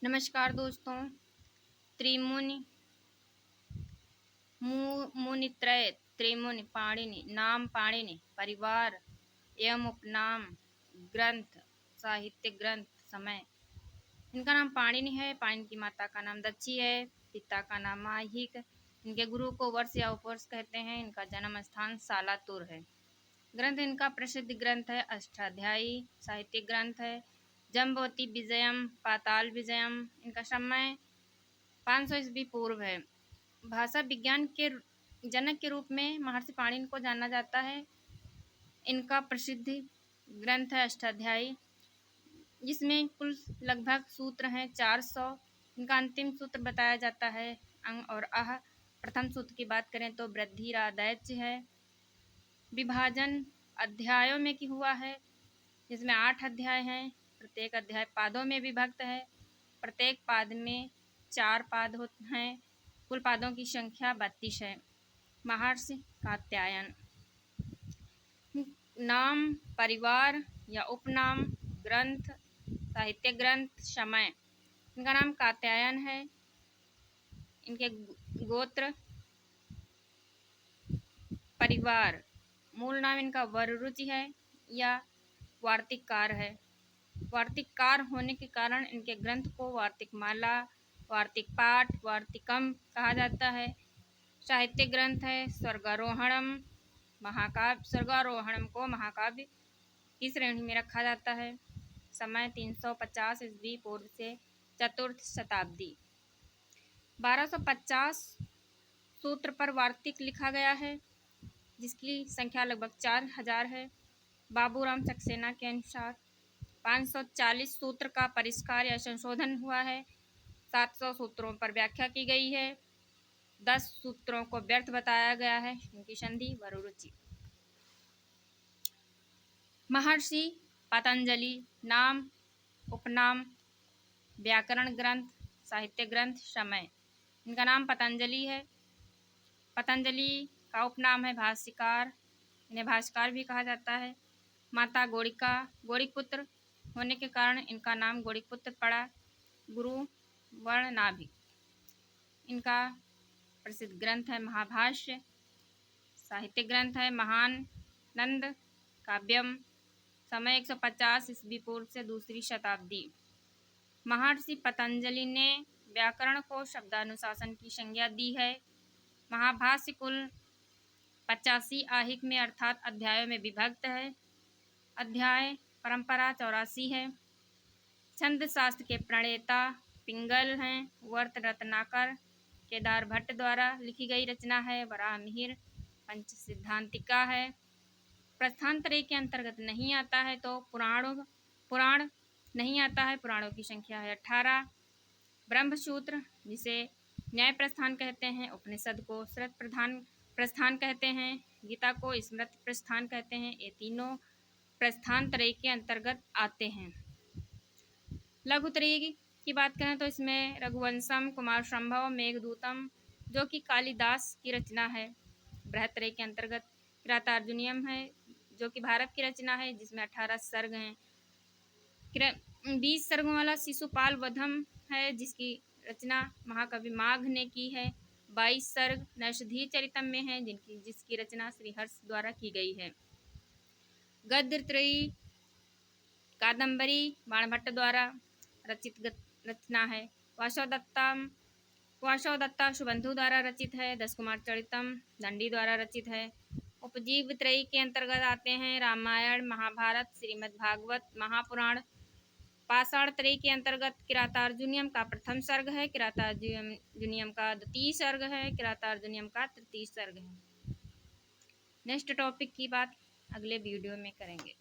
नमस्कार दोस्तों। त्रिमुनि मुनित्रय त्रिमुनि पाणिनि नाम पाणिनि परिवार एवं उपनाम ग्रंथ साहित्य ग्रंथ समय। इनका नाम पाणिनि है। पाणिनि की माता का नाम दक्षी है। पिता का नाम माहिक। इनके गुरु को वर्ष या उपवर्ष कहते हैं। इनका जन्म स्थान सालातुर है। ग्रंथ इनका प्रसिद्ध ग्रंथ है अष्टाध्यायी साहित्यिक ग्रंथ है। जम्बवती विजयम पाताल विजयम। इनका समय 500 ईस्वी पूर्व है। भाषा विज्ञान के जनक के रूप में महर्षि पाणिनि को जाना जाता है। इनका प्रसिद्ध ग्रंथ है अष्टाध्यायी, जिसमें कुल लगभग सूत्र हैं 400। इनका अंतिम सूत्र बताया जाता है अंग और आह। प्रथम सूत्र की बात करें तो वृद्धिरादैच्य है। विभाजन अध्यायों में की हुआ है, जिसमें 8 अध्याय हैं। प्रत्येक अध्याय पादों में विभक्त है। प्रत्येक पाद में 4 पाद होते हैं। कुल पादों की संख्या 32 है। महर्षि कात्यायन। नाम परिवार या उपनाम ग्रंथ साहित्य ग्रंथ समय। इनका नाम कात्यायन है। इनके गोत्र परिवार। मूल नाम इनका वररुचि है या वार्तिककार है। वार्तिककार होने के कारण इनके ग्रंथ को वार्तिक माला, वार्तिक पाठ, वार्तिकम कहा जाता है। साहित्य ग्रंथ है स्वर्गारोहणम महाकाव्य। स्वर्गारोहणम को महाकाव्य की श्रेणी में रखा जाता है। समय 350 ईस्वी पूर्व से चतुर्थ शताब्दी। 1250 सूत्र पर वार्तिक लिखा गया है, जिसकी संख्या लगभग 4000 है। बाबूराम सक्सेना के अनुसार 540 सूत्र का परिष्कार या संशोधन हुआ है। 700 सूत्रों पर व्याख्या की गई है। 10 सूत्रों को व्यर्थ बताया गया है। इनकी संधि वररुचि। महर्षि पतंजलि। नाम उपनाम व्याकरण ग्रंथ साहित्य ग्रंथ समय। इनका नाम पतंजलि है। पतंजलि का उपनाम है भाष्यकार। इन्हें भाष्यकार भी कहा जाता है। माता गौड़िका। गौड़िकपुत्र होने के कारण इनका नाम गौड़िकपुत्र पड़ा। गुरु वर्ण नाभि। इनका प्रसिद्ध ग्रंथ है महाभाष्य। साहित्य ग्रंथ है महान नंद काव्यम। समय 150 ईस्वी पूर्व से दूसरी शताब्दी। महर्षि पतंजलि ने व्याकरण को शब्दानुशासन की संज्ञा दी है। महाभाष्य कुल 85 आहिक में अर्थात अध्यायों में विभक्त है। अध्याय परंपरा 84 है। छंद शास्त्र के प्रणेता पिंगल हैं। वर्त रत्नाकर केदार भट्ट द्वारा लिखी गई रचना है। वराहमिहिर पंच सिद्धांतिका है। प्रस्थान त्रय के अंतर्गत नहीं आता है तो पुराण नहीं आता है। पुराणों की संख्या है 18। ब्रह्मसूत्र, जिसे न्याय प्रस्थान कहते हैं, उपनिषद को श्रुत प्रस्थान कहते हैं, गीता को स्मृति प्रस्थान कहते हैं, ये तीनों प्रस्थान त्रय के अंतर्गत आते हैं। लघु त्रय की बात करें तो इसमें रघुवंशम, कुमार संभव, मेघदूतम, जो कि कालिदास की रचना है। बृहत त्रय के अंतर्गत किरातार्जुनीयम है, जो कि भारत की रचना है, जिसमें 18 सर्ग हैं। 20 सर्गों वाला शिशुपाल वधम है, जिसकी रचना महाकवि माघ ने की है। 22 सर्ग नैषधीय चरितम में हैं, जिसकी रचना श्रीहर्ष द्वारा की गई है। गद्य त्रयी कादम्बरी बाणभट्ट द्वारा रचित रचना है। वासव दत्ता सुबंधु द्वारा रचित है। 10 कुमार चरितम दंडी द्वारा रचित है। उपजीव त्रयी के अंतर्गत आते हैं रामायण, महाभारत, श्रीमद् भागवत, महापुराण। पाषाण त्रयी के अंतर्गत किरातार्जुनीयम का प्रथम सर्ग है, किरातार्जुनीयम का द्वितीय सर्ग है, किरातार्जुनीयम का तृतीय सर्ग है। नेक्स्ट टॉपिक की बात अगले वीडियो में करेंगे।